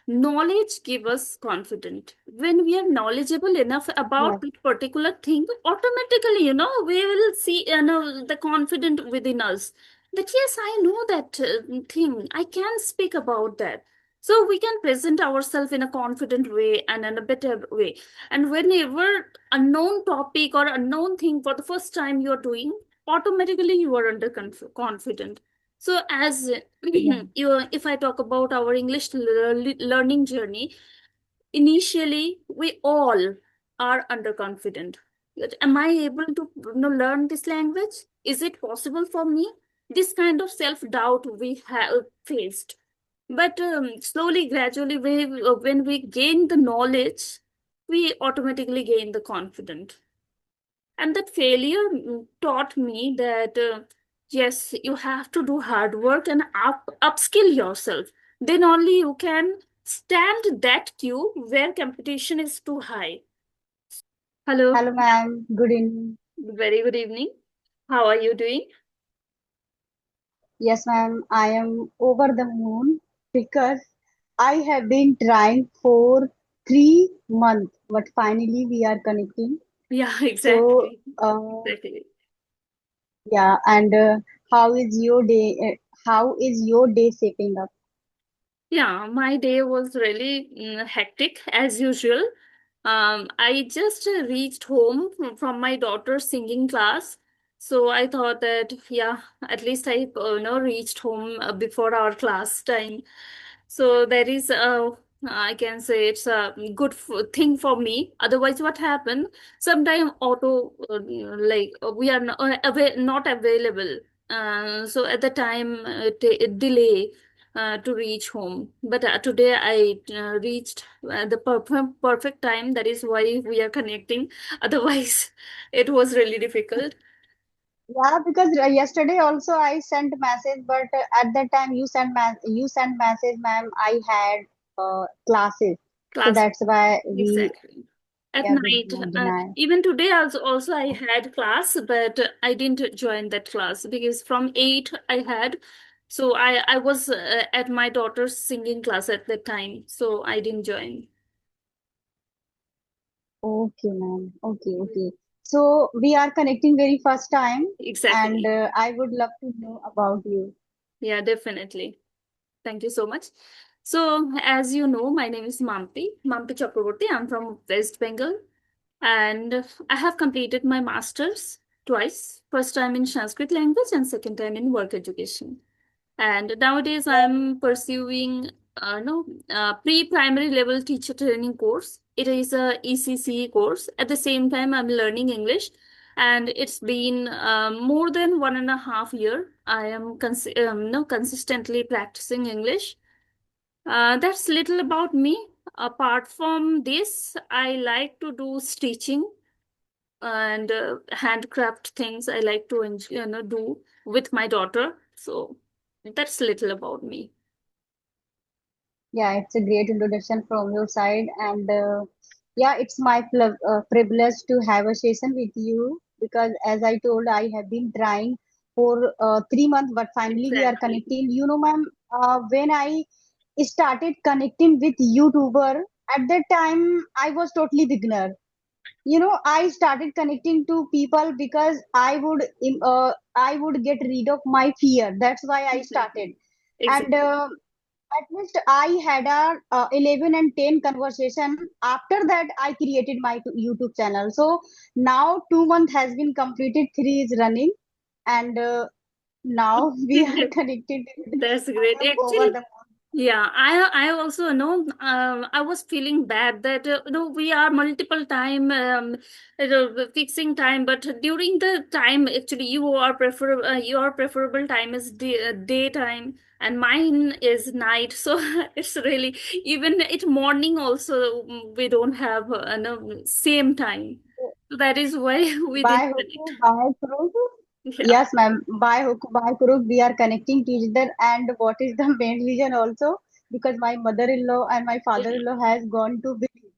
knowledge give us confidence. When we are knowledgeable enough about Yes, that particular thing, automatically, we will see, the confident within us that yes, I know that thing. I can speak about that. So we can present ourselves in a confident way and in a better way. And whenever unknown topic or unknown thing for the first time you're doing, automatically you are under confident. So as yes, if I talk about our English learning journey, initially we all are underconfident. That, am I able to learn this language? Is it possible for me? This kind of self doubt we have faced. But slowly, gradually, when we gain the knowledge, we automatically gain the confidence. And that failure taught me that yes, you have to do hard work and upskill yourself. Then only you can stand that queue where competition is too high. Hello. hello, Yeah. ma'am. Good evening. Very good evening. How are you doing? Yes, ma'am. I am over the moon because I have been trying for 3 months, but finally we are connecting. Yeah, So, exactly. uh, Exactly. yeah. And how is your day? How is your day shaping up? Yeah, my day was really hectic as usual. I just reached home from my daughter's singing class. So I thought that, yeah, at least I reached home before our class time. So that is, I can say it's a good thing for me. Otherwise, what happened? Sometimes auto, we are not available. So at the time, it delay to reach home. But today I reached the perfect time. That is why we are connecting. Otherwise, it was really difficult. Yeah, because yesterday also I sent message, but at that time you sent message, ma'am. I had classes, so Class that's why exactly at we night. cannot deny. Even today also I had class, but I didn't join that class because from 8 I had. So I was at my daughter's singing class at that time, so I didn't join. Okay, ma'am. Okay, okay. So we are connecting very first time, and Exactly. I would love to know about you. Yeah, definitely. Thank you so much. So, as you know, my name is Mampi Chakraborty. I'm from West Bengal, and I have completed my master's twice. First time in Sanskrit language, and second time in work education. And nowadays, I'm pursuing no pre-primary level teacher training course. It is a ECCE course. At the same time, I'm learning English, and it's been more than 1.5 year. I am consistently practicing English. That's little about me. Apart from this, I like to do stitching and handcraft things. I like to do with my daughter. So that's little about me. Yeah, it's a great introduction from your side, and yeah, it's my privilege to have a session with you because, as I told, I have been trying for 3 months, but finally we are Exactly. connecting. You know, ma'am, when I started connecting with YouTuber, at that time I was totally beginner. You know, I started connecting to people because I would get rid of my fear. That's why I started, Exactly. and Exactly. at least I had a 11 and 10 conversation. After that I created my YouTube channel. So now 2 months has been completed, three is running, and now we are connected. That's I great. am over Actually, the yeah, I also know. I was feeling bad that we are multiple time fixing time, but during the time actually your preferable time is daytime and mine is night. So it's really even it morning also we don't have no, same time. moon. So that is why we By didn't hook, connect. by crook. Yeah. Yes, ma'am. By hook, by crook, we are connecting to each other. And what is the main reason also? Because my mother-in-law and my Yeah. father-in-law has gone to Delhi.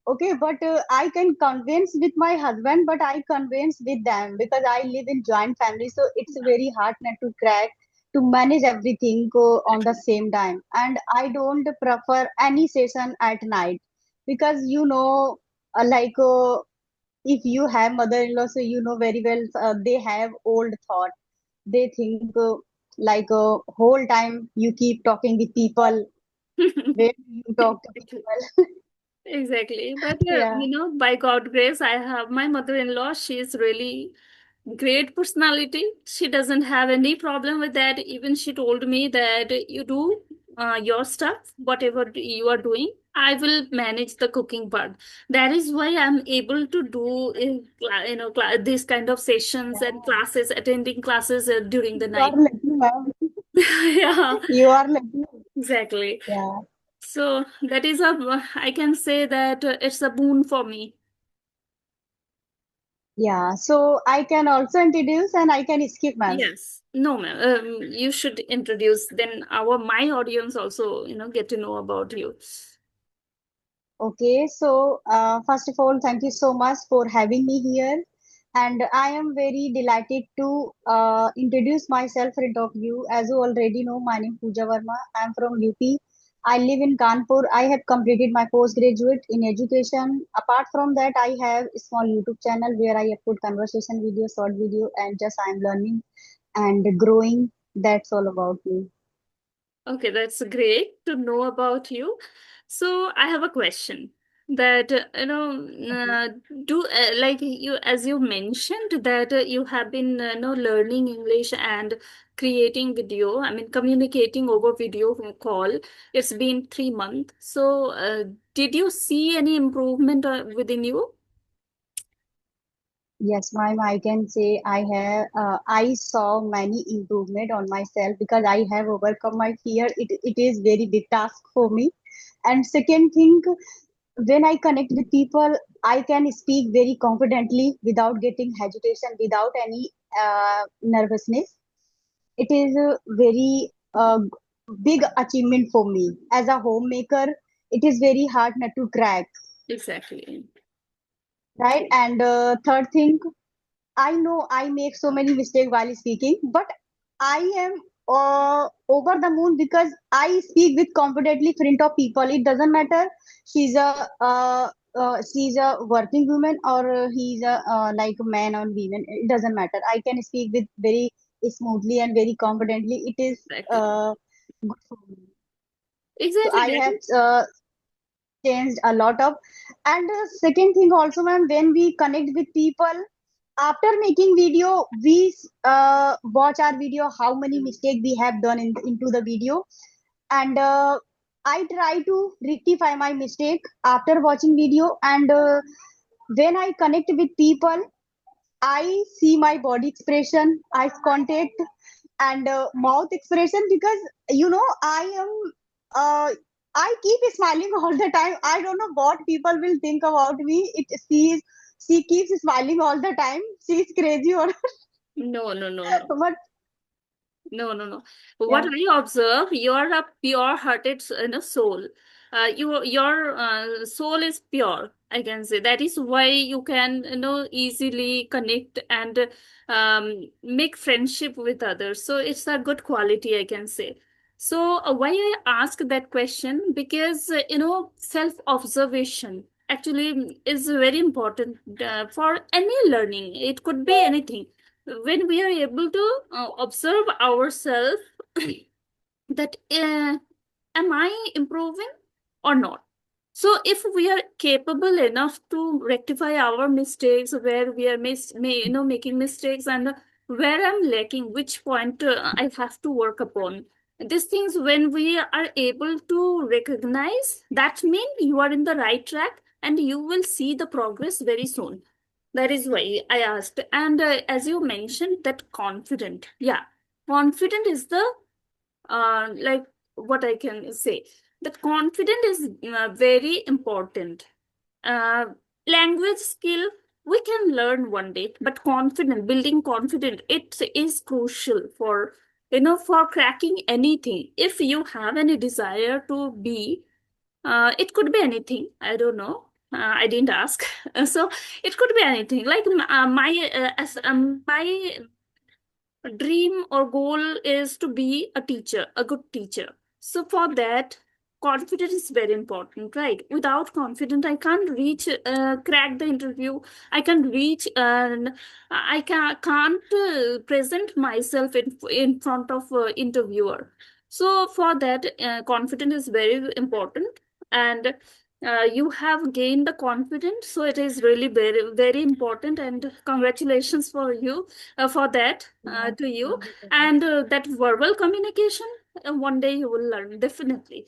Okay, but I can convince with my husband, but I convince with them because I live in joint family, so it's very hard not to crack. to manage everything on the same time. And I don't prefer any session at night because like if you have mother-in-law, so you know very well they have old thought. They think like whole time you keep talking with people. Where do you talk to Exactly. people? Exactly. But Yeah. by God grace, I have my mother-in-law. She is really great personality. She doesn't have any problem with that. Even she told me that you do your stuff, whatever you are doing, I will manage the cooking part. That is why I'm able to do this kind of sessions and Yeah. classes, attending classes during the You are night. lucky, ma'am. Yeah, You are lucky. exactly. Yeah. So that is I can say that it's a boon for me. Yeah. So I can also introduce and I can skip, ma'am. Yes. No, ma'am. You should introduce. Then my audience also, get to know about you. Okay, so first of all, thank you so much for having me here. And I am very delighted to introduce myself in front of you. As you already know, my name is Pooja Verma. I am from UP. I live in Kanpur. I have completed my postgraduate in education. Apart from that, I have a small YouTube channel where I upload conversation video, short video, and just I am learning and growing. That's all about me. Okay, that's great to know about you. So I have a question that Okay. do like you as you mentioned that you have been learning English and creating video. I mean communicating over video call. It's been 3 months. So did you see any improvement within you? Yes, ma'am, I can say I saw many improvement on myself because I have overcome my fear. It is very big task for me. And second thing, when I connect with people, I can speak very confidently without getting hesitation, without any nervousness. It is a very big achievement for me. As a homemaker, it is very hard not to crack, Exactly. right? True. And third thing, I know I make so many mistakes while speaking, but I am over the moon because I speak with confidently in front of people. It doesn't matter she's a working woman or he's a like a man or woman. It doesn't matter. I can speak with very smoothly and very confidently. It is Exactly. good for me. So Exactly. I That have is changed a lot of. And second thing also, ma'am, when we connect with people after making video, we watch our video how many mistakes we have done into the video, and I try to rectify my mistake after watching video. And when I connect with people, I see my body expression, eye contact, and mouth expression because I am I keep smiling all the time. I don't know what people will think about me. She keeps smiling all the time. She's crazy or no, no, no, no. but No, no, no. What yeah. I observe, you're a pure-hearted, soul. Your soul is pure. I can say that is why you can, easily connect and make friendship with others. So it's a good quality, I can say. So why I ask that question? Because self-observation actually is very important for any learning. It could be anything when we are able to observe ourselves that am I improving or not. So if we are capable enough to rectify our mistakes where we are making mistakes and where I'm lacking, which point I have to work upon, these things when we are able to recognize, that means you are in the right track and you will see the progress very soon. That is why I asked. And as you mentioned, that confident, yeah, confident is the like what I can say. That confident is very important. Uh, Language skill we can learn one day, but confident, building confident, it is crucial for for cracking anything. If you have any desire to be it could be anything. I don't know. I didn't ask. So it could be anything. Like my dream or goal is to be a teacher, a good teacher. So for that, confidence is very important, right? Without confidence, I can't reach, crack the interview. I can reach, and I can't present myself in front of interviewer. So for that, confidence is very important, and you have gained the confidence. So it is really very very important, and congratulations for you, for that, Yes, to you. thank you so much. And that verbal communication, one day you will learn definitely.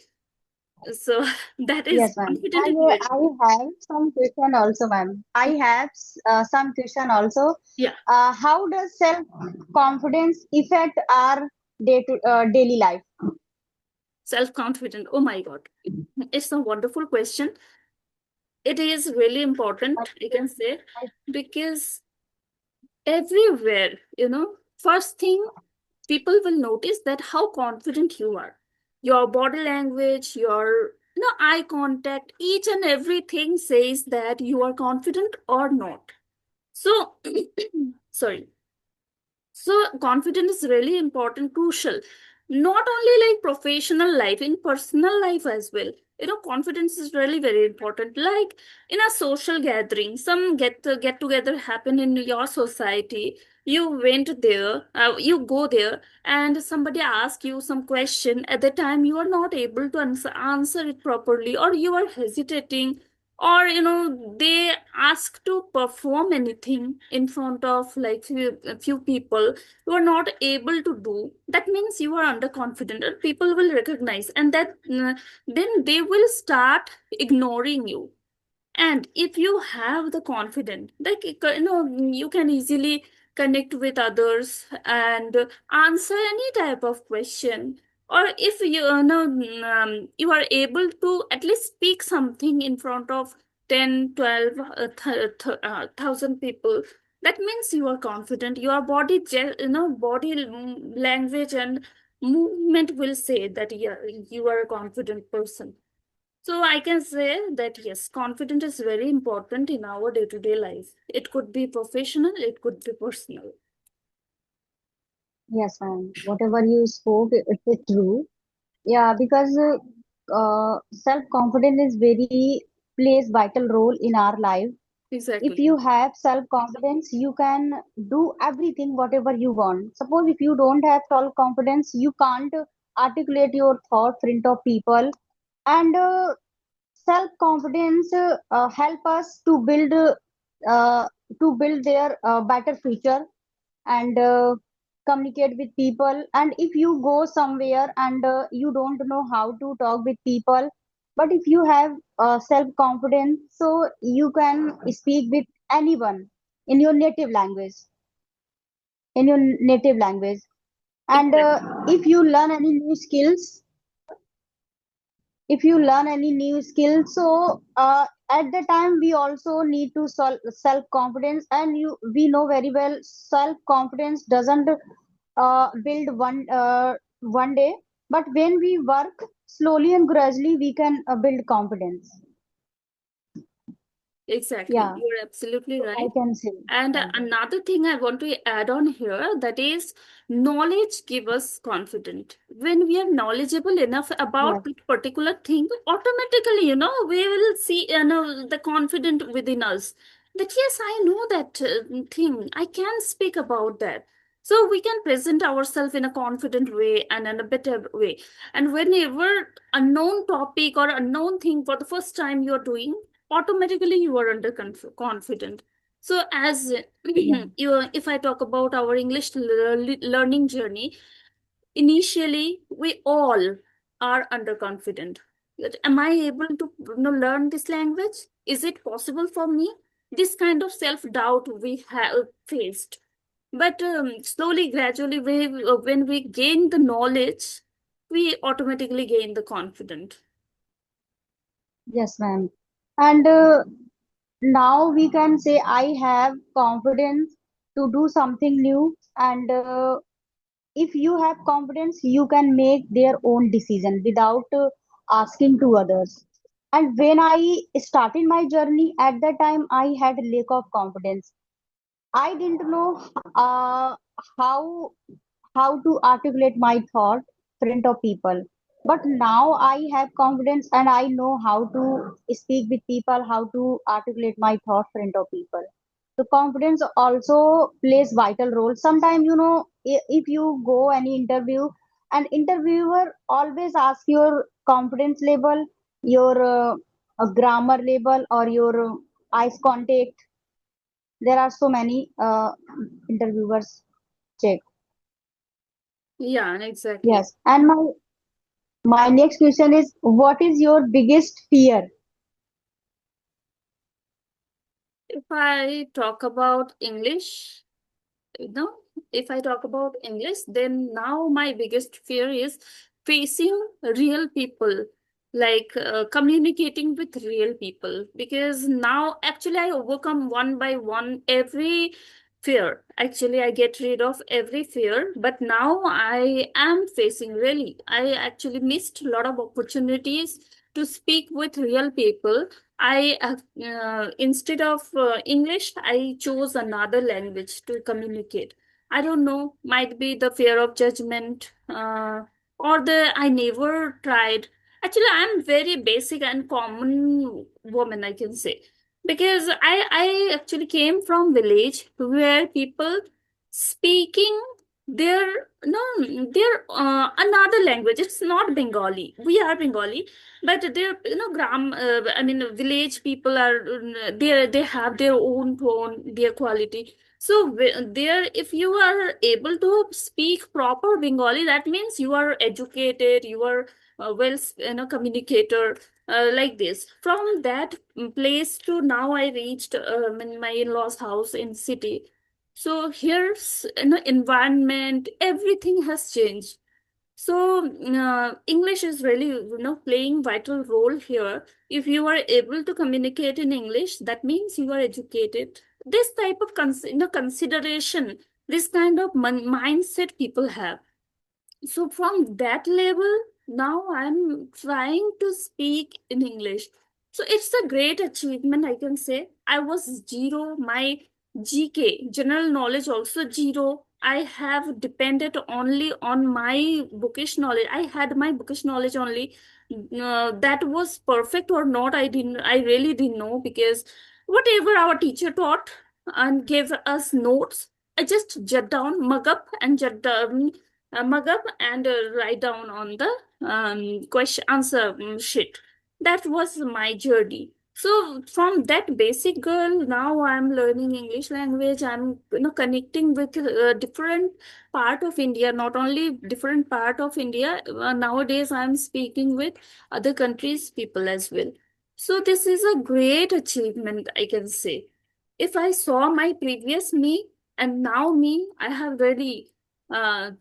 So that is Yes, ma'am. confident is And very I good. have some question also, ma'am. I have some question also. Yeah, How does self-confidence affect our daily life? self confident. Oh my God, it's a wonderful question. It is really important, I can say, because everywhere, first thing, people will notice that how confident you are. Your body language, your eye contact, each and everything says that you are confident or not. So sorry. So confidence is really important, crucial, not only like professional life, in personal life as well. Confidence is really very important. Like in a social gathering, some get together happen in your society. You went there, you go there, and somebody asks you some question. At the time, you are not able to answer it properly, or you are hesitating, or they ask to perform anything in front of like few people. You are not able to do that, means you are underconfident, and people will recognize, and that then they will start ignoring you. And if you have the confidence, like you can easily connect with others and answer any type of question. Or if you are able to at least speak something in front of 10, 12, thousand people, that means you are confident. Your body language and movement will say that, yeah, you are a confident person. So I can say that yes, confidence is very important in our day-to-day life. It could be professional, it could be personal. Yes, ma'am. Whatever you spoke, it is true. Yeah, because self-confidence is very plays vital role in our life. If Exactly. you have self-confidence, you can do everything whatever you want. Suppose if you don't have self-confidence, you can't articulate your thought front of people. And self-confidence help us to build their better future and communicate with people. And if you go somewhere and you don't know how to talk with people, but if you have self confidence, so you can speak with anyone in your native language, in your native language. And Exactly. if you learn any new skills, if you learn any new skill, so at the time we also need to self confidence. And we know very well self confidence doesn't build one day, but when we work slowly and gradually we can build confidence. Exactly. Yeah, You're absolutely so I right. can say And like that. another thing I want to add on here, that is knowledge give us confidence. When we are knowledgeable enough Yes, about the particular thing, automatically, we will see, the confident within us, that yes, I know that thing. I can speak about that. So we can present ourselves in a confident way and in a better way. And whenever unknown topic or unknown thing for the first time you're doing, automatically you are under confident. So as yeah, if I talk about our English learning journey, initially we all are underconfident. That, am I able to learn this language? Is it possible for me? This kind of self doubt we have faced. But slowly, gradually, when we gain the knowledge, we automatically gain the confidence. yes ma'am. And now we can say I have confidence to do something new. And if you have confidence, you can make their own decision without asking to others. And when I started my journey, at that time I had lack of confidence. I didn't know how to articulate my thought front of people. But now I have confidence and I know how to speak with people, how to articulate my thought front of people. So confidence also plays vital role. Sometimes, if you go any interview, an interviewer always asks your confidence level, your grammar level, or your eyes contact. There are so many interviewers check. Yeah, exactly. Yes. And my next question is, what is your biggest fear? If I talk about English, no, if I talk about English, then now my biggest fear is facing real people, like communicating with real people. Because now, actually, I overcome one by one every fear. Actually, I get rid of every fear, but now I am facing really. I actually missed a lot of opportunities to speak with real people. I instead of English, I chose another language to communicate. I don't know, might be the fear of judgment, or the I never tried. Actually, I'm very basic and common woman, I can say, because I actually came from village where people speaking their no their another language. It's not Bengali. We are Bengali, but they're I mean village people are they have their own tone, their quality. So there, if you are able to speak proper Bengali, that means you are educated, you are communicator, like this. From that place to now, I reached in my in-laws house in city. So here's environment, everything has changed. So English is really playing vital role here. If you are able to communicate in English, that means you are educated. This type of consideration, this kind of mindset people have. So from that level, now I'm trying to speak in English. So it's a great achievement, I can say. I was zero, my GK, general knowledge also zero. I have depended only on my bookish knowledge. I had my bookish knowledge only. That was perfect or not, I really didn't know, because whatever our teacher taught and gave us notes, I just jot down, mug up and jot down, mug up and write down on the question answer sheet. That was my journey. So from that basic girl, now I'm learning English language. I'm connecting with different part of India, not only different part of India. Nowadays, I'm speaking with other countries people as well. So this is a great achievement, I can say. If I saw my previous me and now me, I have really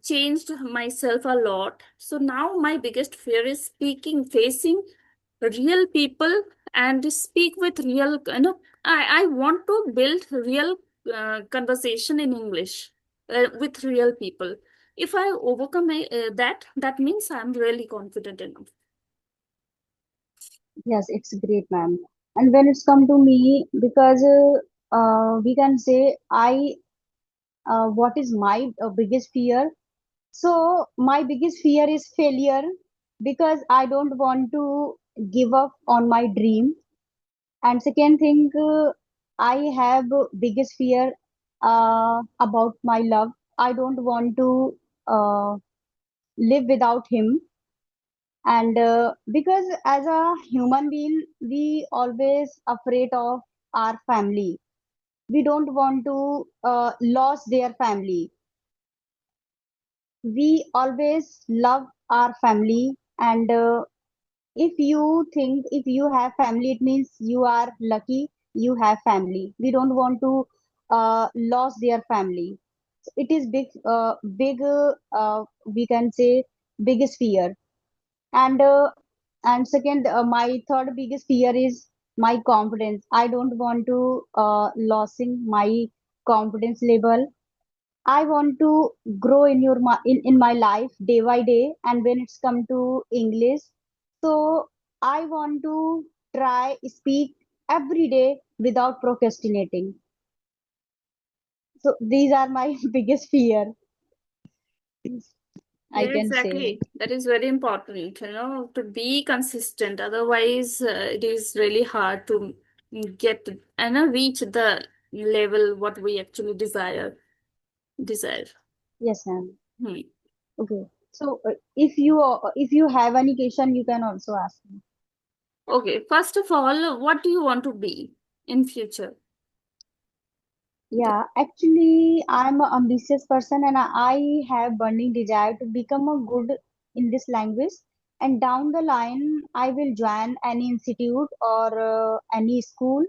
changed myself a lot. So now my biggest fear is speaking, facing real people and speak with real, I want to build real conversation in English with real people. If I overcome that means I'm really confident enough. Yes, it's great, ma'am. And when it's come to me, because we can say what is my biggest fear? So my biggest fear is failure, because I don't want to give up on my dream. And second thing, I have biggest fear about my love. I don't want to live without him. And because as a human being, we always afraid of our family. We don't want to lose their family. We always love our family. And if you have family, it means you are lucky, you have family. We don't want to lose their family. So it is big, we can say, biggest fear. And second, my third biggest fear is my confidence. I don't want to losing my confidence level. I want to grow in my life day by day. And when it's come to English, so I want to try speak every day without procrastinating. So these are my biggest fear, I Yeah, can say. exactly. That is very important, to be consistent. Otherwise, it is really hard to get and reach the level what we actually desire. Yes, ma'am. Hmm. Okay. So if you have any question, you can also ask me. Okay, first of all, what do you want to be in future? The, Yeah, actually, I'm an ambitious person and I have burning desire to become a good in this language. And down the line, I will join any institute or any school.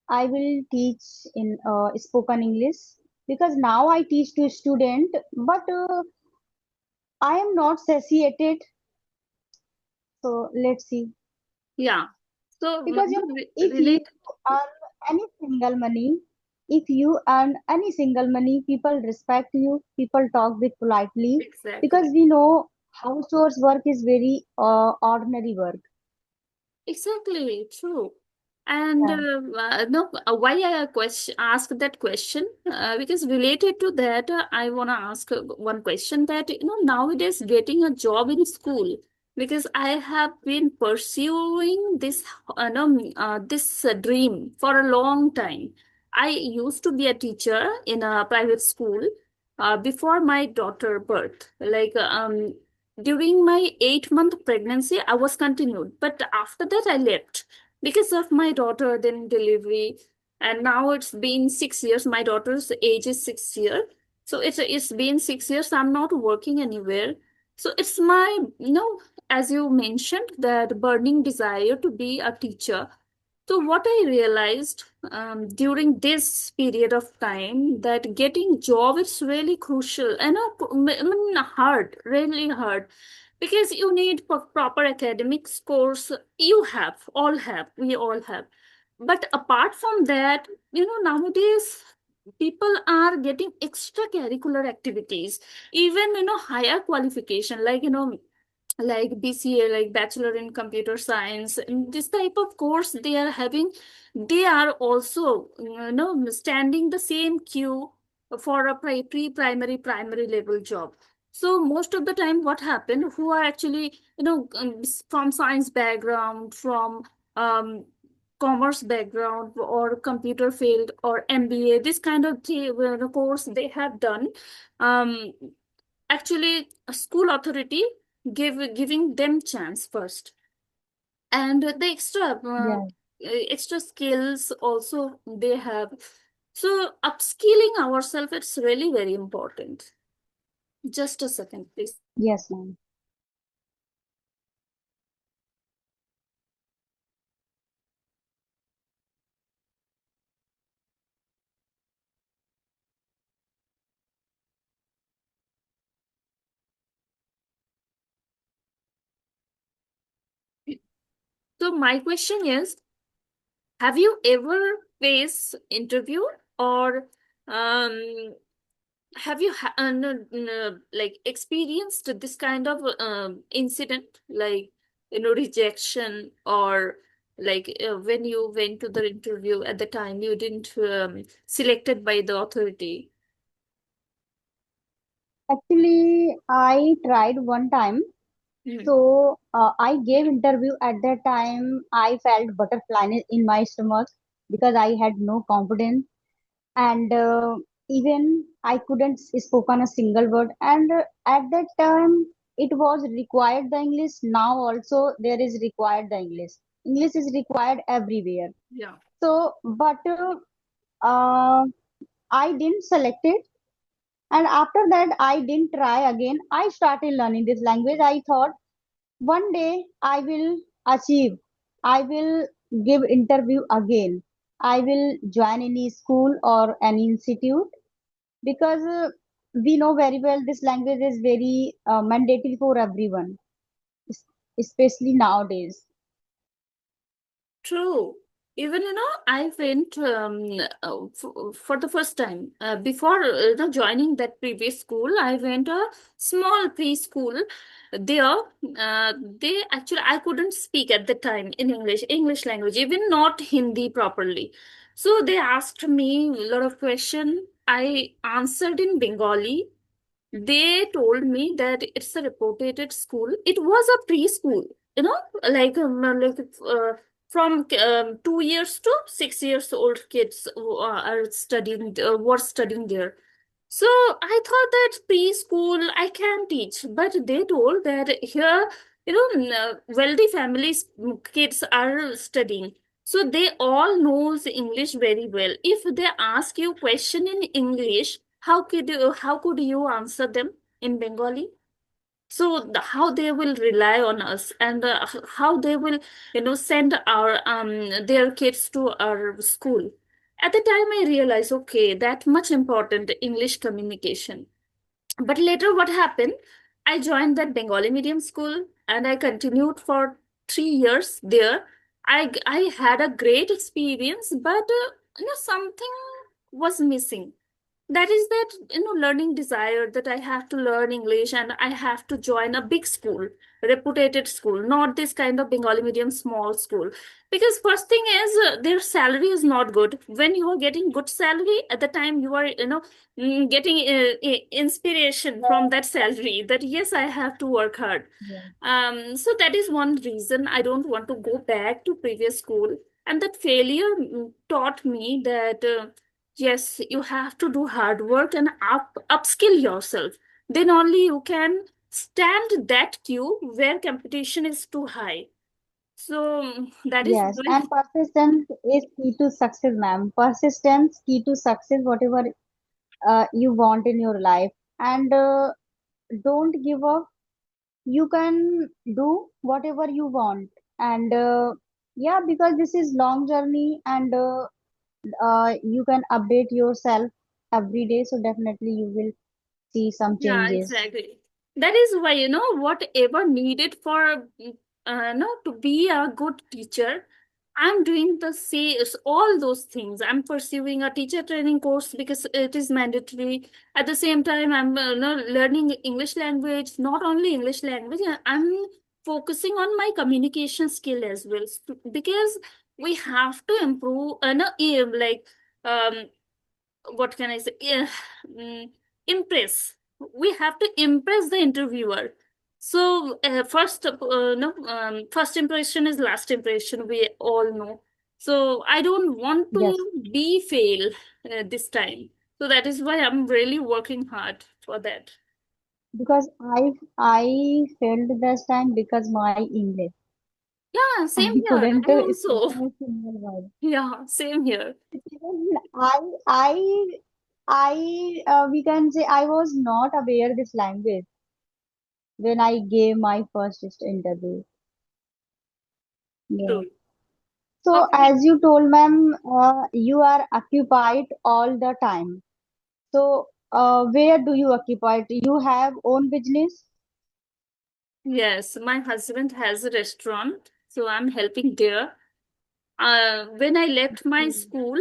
I will teach in spoken English because now I teach to student, but I am not satiated. So let's see. yeah. So Because you know, if you relate earn any single money, if you earn any single money, people respect you, people talk with politely, because exactly. we know house chores work is very ordinary work. Exactly, true. And Yeah. no, why I ask that question? Because related to that, I wanna ask one question that nowadays getting a job in school, because I have been pursuing this this dream for a long time. I used to be a teacher in a private school before my daughter birth. Like during my 8 month pregnancy, I was continued, but after that, I left because of my daughter, then delivery. And now it's been 6 years. My daughter's age is 6 years. So it's been 6 years. I'm not working anywhere. So it's my, as you mentioned, that burning desire to be a teacher. So what I realized during this period of time that getting job is really crucial and I mean, hard, really hard, because you need proper academic scores. You have, all have, we all have. But apart from that, nowadays people are getting extracurricular activities, even higher qualification, like BCA, like Bachelor in Computer Science, and this type of course they are having, they are also, standing the same queue for a primary level job. So most of the time, what happened, who are actually, from science background, from um, commerce background, or computer field, or MBA, this kind of course they have done. Um, Actually, a school authority giving them chance first, and the Yeah. extra skills also they have. So upskilling ourselves, it's really very important. Just a second, please. Yes, ma'am. So my question is, have you ever faced interview, or um have you like experienced this kind of incident, like rejection, or like when you went to the interview at the time you didn't selected by the authority? Actually, I tried one time. Hmm. So I gave interview at that time. I felt butterfly in my stomach because I had no confidence and even I couldn't spoken a single word. And at that time, it was required the English. Now also there is required the English. English is required everywhere. Yeah. So, but I didn't select it. And after that, I didn't try again. I started learning this language. I thought one day I will achieve. I will give interview again. I will join any school or any institute because we know very well this language is very mandatory for everyone, es- especially nowadays. True. Even, I went for the first time. Before joining that previous school, I went a small preschool. There, they actually, I couldn't speak at the time in English language, even not Hindi properly. So they asked me a lot of questions. I answered in Bengali, they told me that it's a reputed school. It was a preschool, you know, like from 2 years to 6 years old kids who are studying, were studying there. So I thought that preschool I can teach, but they told that here, wealthy families kids are studying. So they all knows English very well. If they ask you question in English, how could you answer them in Bengali? So how they will rely on us, and how they will send our their kids to our school. At the time I realized, okay, that much important English communication. But later what happened, I joined that Bengali medium school and I continued for 3 years there. I had a great experience, but something was missing. That is that learning desire, that I have to learn English and I have to join a big school, reputed school, not this kind of Bengali medium small school. Because first thing is, their salary is not good. When you are getting good salary at the time, you are getting inspiration from that salary, that yes, I have to work hard. Yes. So that is one reason I don't want to go back to previous school. And that failure taught me that yes, you have to do hard work and upskill yourself. Then only you can stand that queue where competition is too high. So that is Yes, why, and persistence is key to success, ma'am. Persistence key to success, whatever you want in your life. And don't give up. You can do whatever you want. And yeah, because this is long journey, and you can update yourself every day. So definitely you will see some yeah, changes. exactly. That is why, whatever needed for, to be a good teacher, I'm doing the same, all those things. I'm pursuing a teacher training course because it is mandatory. At the same time, I'm learning English language, not only English language, I'm focusing on my communication skill as well. Because we have to improve, um, what can I say? Yeah, impress. We have to impress the interviewer. So first, no, first impression is last impression. We all know. So I don't want Yes, to be fail this time. So that is why I'm really working hard for that. because I failed this time because my English. Yeah, I same here. couldn't I speak also. a single word. Yeah, same here. Even we can say I was not aware this language when I gave my first interview. Yeah. True. So Okay. as you told, ma'am, you are occupied all the time. So where do you occupy? Do you have own business? Yes, my husband has a restaurant, so I'm helping there. When I left my Okay. school,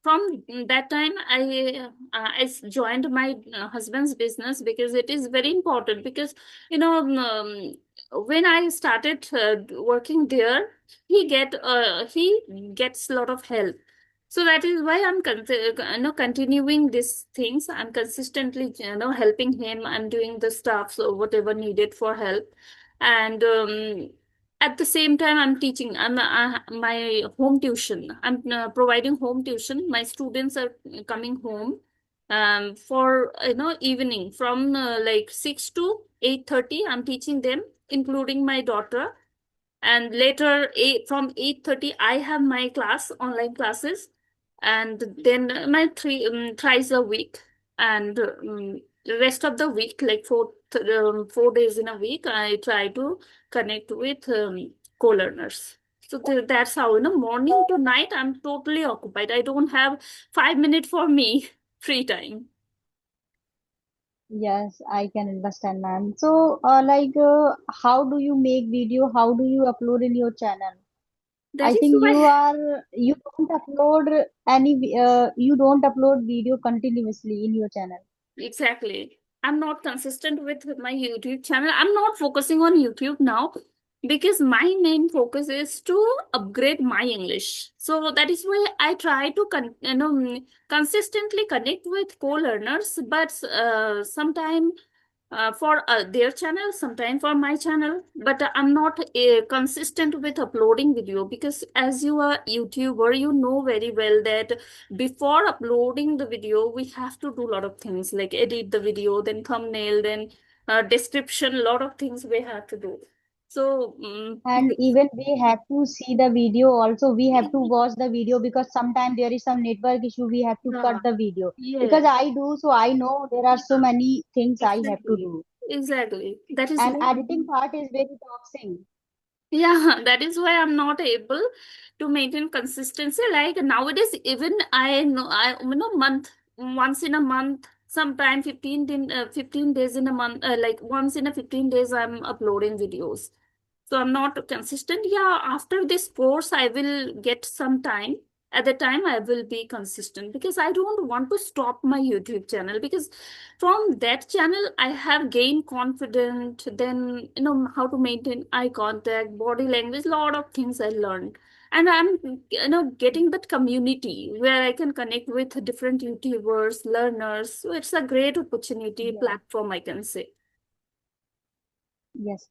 from that time I joined my husband's business because it is very important. Because when I started working there, he gets a lot of help. So that is why I'm continuing these things. I'm consistently helping him. I'm doing the stuff, so whatever needed for help. And at the same time I'm teaching. I'm my home tuition, I'm providing home tuition. My students are coming home for evening from like 6 to 8:30. I'm teaching them, including my daughter. And later from 8:30 I have my class, online classes. And then my thrice a week. And the rest of the week, like 4 days in a week, I try to connect with co-learners. So that's how, morning to night I'm totally occupied. I don't have 5 minutes for me free time. Yes, I can understand, ma'am. So how do you make video? How do you upload in your channel? That I is think why. you don't upload video continuously in your channel. Exactly. I'm not consistent with my YouTube channel. I'm not focusing on YouTube now. because my main focus is to upgrade my English. So that is why I try to consistently connect with co-learners, but sometime for their channel, sometime for my channel. But I'm not consistent with uploading video, because as you are YouTuber, you know very well that before uploading the video, we have to do a lot of things like edit the video, then thumbnail, then description, a lot of things we have to do. So, And even we have to see the video also, we have to watch the video because sometimes there is some network issue, we have to cut yeah, the video. Because yeah, I do, so I know there are so yeah, many things I have to exactly, do. exactly. That is And why. editing part is very taxing. Yeah, that is why I'm not able to maintain consistency. Like nowadays, even I know, month, once in a month, sometime 15 days in a month, like once in a 15 days, I'm uploading videos. So I'm not consistent. Yeah, after this course, I will get some time. At the time, I will be consistent, because I don't want to stop my YouTube channel, because from that channel, I have gained confidence. Then, how to maintain eye contact, body language, lot of things I learned. And I'm, getting that community where I can connect with different YouTubers, learners. So it's a great opportunity Yes, platform, I can say. yes.